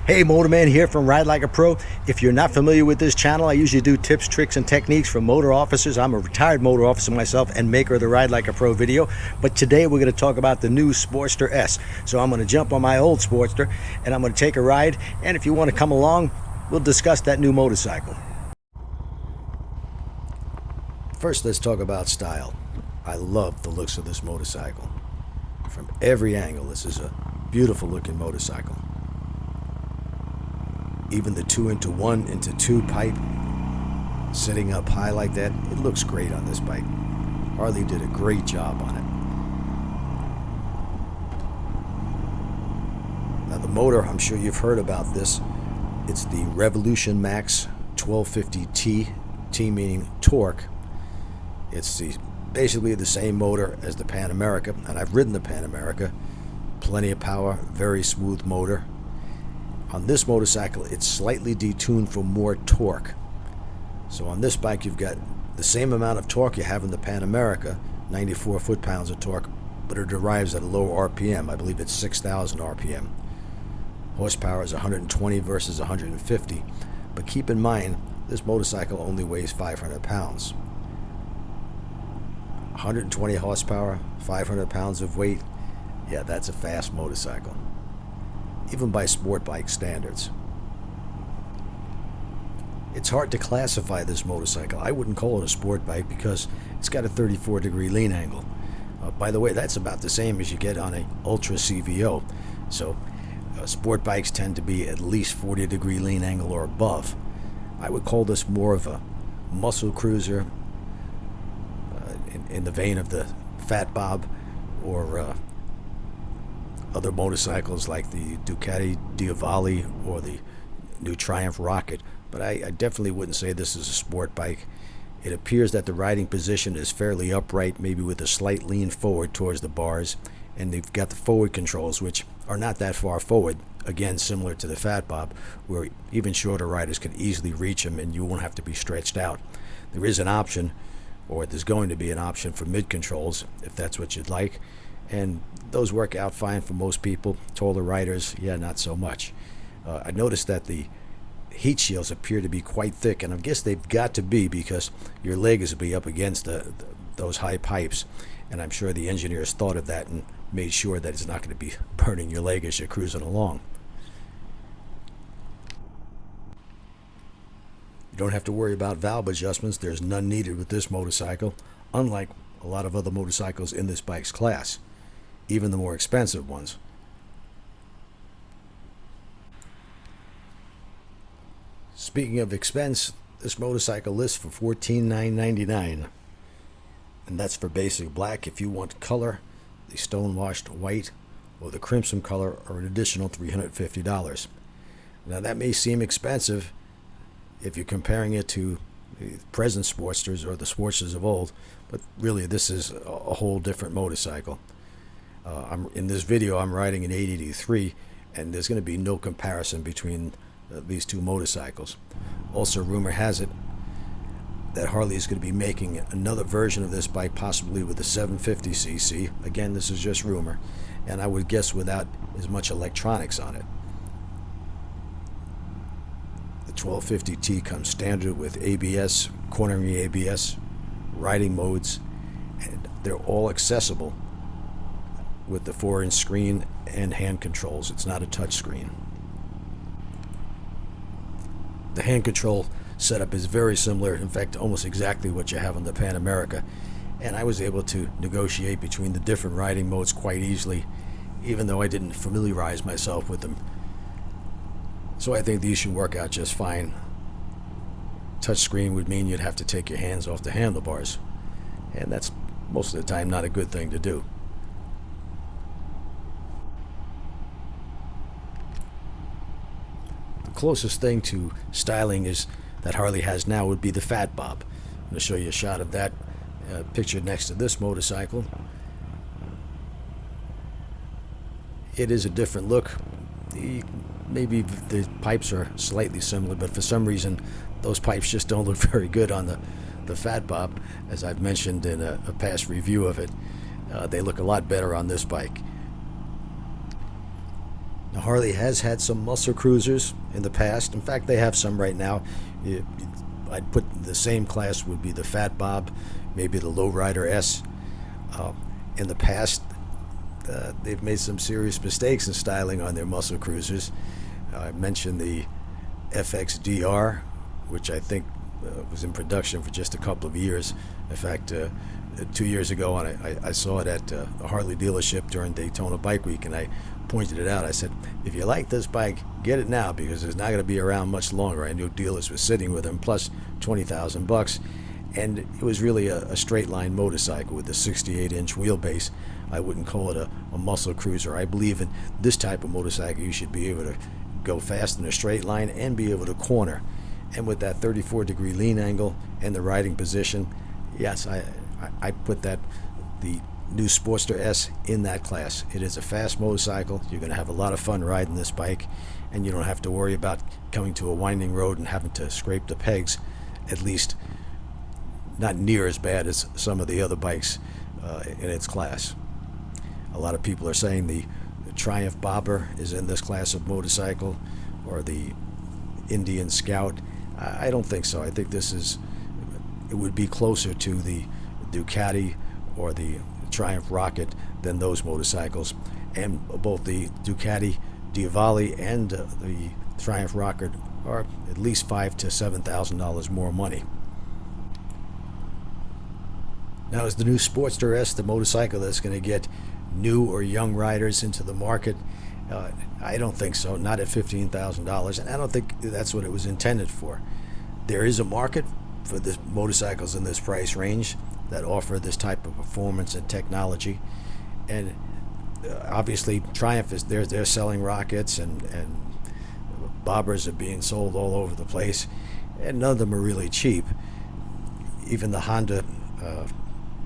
Hey, Motorman here from Ride Like a Pro. If you're not familiar with this channel, I usually do tips, tricks, and techniques for motor officers. I'm a retired motor officer myself and maker of the Ride Like a Pro video. But today we're going to talk about the new Sportster S. So I'm going to jump on my old Sportster and I'm going to take a ride. And if you want to come along, we'll discuss that new motorcycle. First, let's talk about style. I love the looks of this motorcycle. From every angle, this is a beautiful looking motorcycle. Even the 2-into-1-into-2 pipe sitting up high like that, it looks great on this bike. Harley did a great job on it. Now the motor, I'm sure you've heard about this. It's the Revolution Max 1250T, T meaning torque. It's basically the same motor as the Pan America, and I've ridden the Pan America. Plenty of power, very smooth motor. On this motorcycle, it's slightly detuned for more torque. So on this bike, you've got the same amount of torque you have in the Pan America, 94 foot-pounds of torque, but it arrives at a lower RPM. I believe it's 6,000 RPM. Horsepower is 120 versus 150. But keep in mind, this motorcycle only weighs 500 pounds. 120 horsepower, 500 pounds of weight. Yeah, that's a fast motorcycle, even by sport bike standards. It's hard to classify this motorcycle. I wouldn't call it a sport bike because it's got a 34-degree lean angle. By the way, that's about the same as you get on a Ultra CVO. So sport bikes tend to be at least 40-degree lean angle or above. I would call this more of a muscle cruiser, in the vein of the Fat Bob or other motorcycles like the Ducati Diavoli or the new Triumph Rocket. But I definitely wouldn't say this is a sport bike. It appears that the riding position is fairly upright, maybe with a slight lean forward towards the bars, and they've got the forward controls, which are not that far forward, again similar to the Fat Bob, where even shorter riders can easily reach them and you won't have to be stretched out. There is an option, or there's going to be an option for mid controls if that's what you'd like, and those work out fine for most people. Taller riders, yeah, not so much. I noticed that the heat shields appear to be quite thick, and I guess they've got to be because your leg is to be up against those high pipes, and I'm sure the engineers thought of that and made sure that it's not going to be burning your leg as you're cruising along. You don't have to worry about valve adjustments. There's none needed with this motorcycle, unlike a lot of other motorcycles in this bike's class, even the more expensive ones. Speaking of expense, this motorcycle lists for $14,999, and that's for basic black. If you want color, the stone-washed white or the crimson color are an additional $350. Now that may seem expensive if you're comparing it to the present Sportsters or the Sportsters of old, but really this is a whole different motorcycle. In this video I'm riding an 883, and there's going to be no comparison between these two motorcycles. Also, rumor has it that Harley is going to be making another version of this bike, possibly with a 750cc. Again, this is just rumor, and I would guess without as much electronics on it. The 1250T comes standard with ABS, cornering ABS, riding modes, and they're all accessible with the 4-inch screen and hand controls. It's not a touch screen. The hand control setup is very similar, in fact almost exactly what you have on the Pan America, and I was able to negotiate between the different riding modes quite easily, even though I didn't familiarize myself with them. So I think these should work out just fine. Touchscreen would mean you'd have to take your hands off the handlebars, and that's most of the time not a good thing to do. The closest thing to styling is that Harley has now would be the Fat Bob. I'm going to show you a shot of that pictured next to this motorcycle. It is a different look. Maybe the pipes are slightly similar, but for some reason those pipes just don't look very good on the Fat Bob. As I've mentioned in a past review of it, they look a lot better on this bike. Now, Harley has had some muscle cruisers in the past. In fact, they have some right now. I'd put the same class would be the Fat Bob, maybe the Lowrider S. Uh, in the past, they've made some serious mistakes in styling on their muscle cruisers. I mentioned the FXDR, which I think was in production for just a couple of years. In fact, 2 years ago, and I saw it at a Harley dealership during Daytona Bike Week, and I pointed it out. I said, if you like this bike, get it now, because it's not going to be around much longer. I knew dealers were sitting with them, plus $20,000. And it was really a straight line motorcycle with a 68-inch wheelbase. I wouldn't call it a muscle cruiser. I believe in this type of motorcycle, you should be able to go fast in a straight line and be able to corner. And with that 34-degree lean angle and the riding position, yes, I put the new Sportster S in that class. It is a fast motorcycle. You're going to have a lot of fun riding this bike, and you don't have to worry about coming to a winding road and having to scrape the pegs, at least not near as bad as some of the other bikes in its class. A lot of people are saying the Triumph Bobber is in this class of motorcycle, or the Indian Scout. I don't think so. I think it would be closer to the Ducati or the Triumph Rocket than those motorcycles. And both the Ducati Diavoli and the Triumph Rocket are at least $5,000 to $7,000 more money. Now, is the new Sportster S the motorcycle that's going to get new or young riders into the market? I don't think so, not at $15,000, and I don't think that's what it was intended for. There is a market for this motorcycles in this price range that offer this type of performance and technology, and obviously Triumph is they're selling rockets, and bobbers are being sold all over the place, and none of them are really cheap. Even the Honda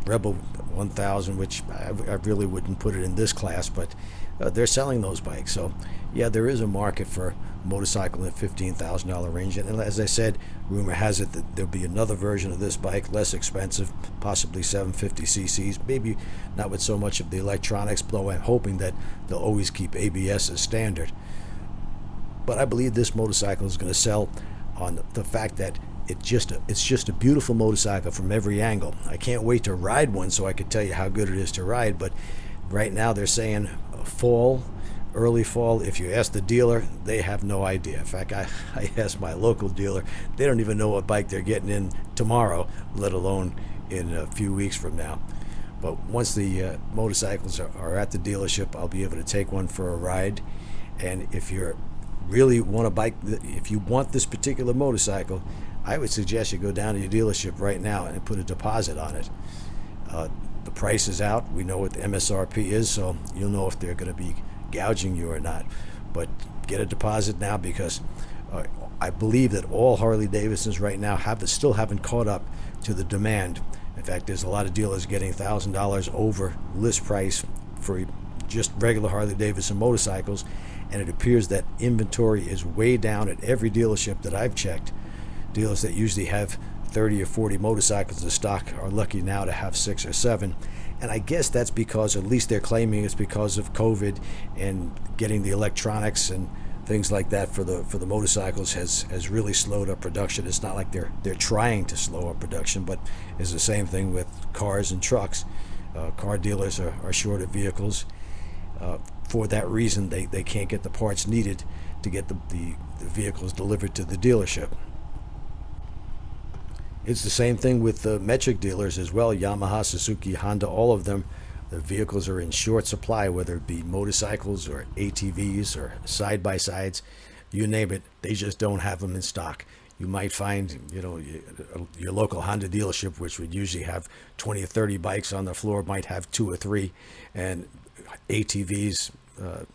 Rebel 1000, which I really wouldn't put it in this class, but they're selling those bikes. So yeah, there is a market for a motorcycle in the $15,000 range, and as I said, rumor has it that there'll be another version of this bike, less expensive, possibly 750 cc's, maybe not with so much of the electronics, though I'm hoping that they'll always keep ABS as standard. But I believe this motorcycle is going to sell on the fact that it's just a beautiful motorcycle from every angle. I can't wait to ride one so I could tell you how good it is to ride, but right now they're saying fall, early fall. If you ask the dealer, they have no idea. In fact, I asked my local dealer, they don't even know what bike they're getting in tomorrow, let alone in a few weeks from now. But once the motorcycles are at the dealership, I'll be able to take one for a ride. And if you really want a bike, if you want this particular motorcycle, I would suggest you go down to your dealership right now and put a deposit on it. The price is out. We know what the MSRP is, so you'll know if they're going to be gouging you or not. But get a deposit now, because I believe that all Harley-Davidsons right now still haven't caught up to the demand. In fact, there's a lot of dealers getting $1,000 over list price for just regular Harley-Davidson motorcycles, and it appears that inventory is way down at every dealership that I've checked. Dealers that usually have 30 or 40 motorcycles in stock are lucky now to have 6 or 7, and I guess that's because, at least they're claiming, it's because of COVID and getting the electronics and things like that for the motorcycles has really slowed up production. It's not like they're trying to slow up production, but it's the same thing with cars and trucks. Car dealers are short of vehicles. For that reason, they can't get the parts needed to get the vehicles delivered to the dealership. It's the same thing with the metric dealers as well. Yamaha, Suzuki, Honda, all of them, the vehicles are in short supply, whether it be motorcycles or ATVs or side-by-sides, you name it, they just don't have them in stock. You might find, your local Honda dealership, which would usually have 20 or 30 bikes on the floor, might have 2 or 3, and ATVs,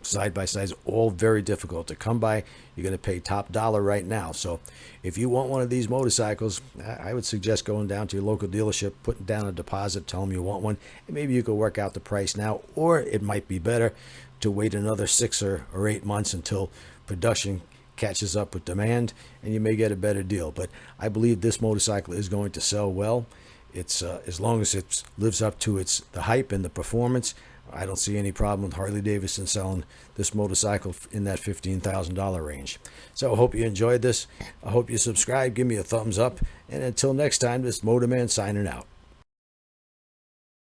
side-by-sides, all very difficult to come by. You're going to pay top dollar right now. So if you want one of these motorcycles, I would suggest going down to your local dealership, putting down a deposit, tell them you want one, and maybe you could work out the price now, or it might be better to wait another 6 or 8 months until production catches up with demand, and you may get a better deal. But I believe this motorcycle is going to sell well. It's as long as it lives up to the hype and the performance. I don't see any problem with Harley-Davidson selling this motorcycle in that $15,000 range. So I hope you enjoyed this. I hope you subscribe, give me a thumbs up, and until next time, this Motorman signing out.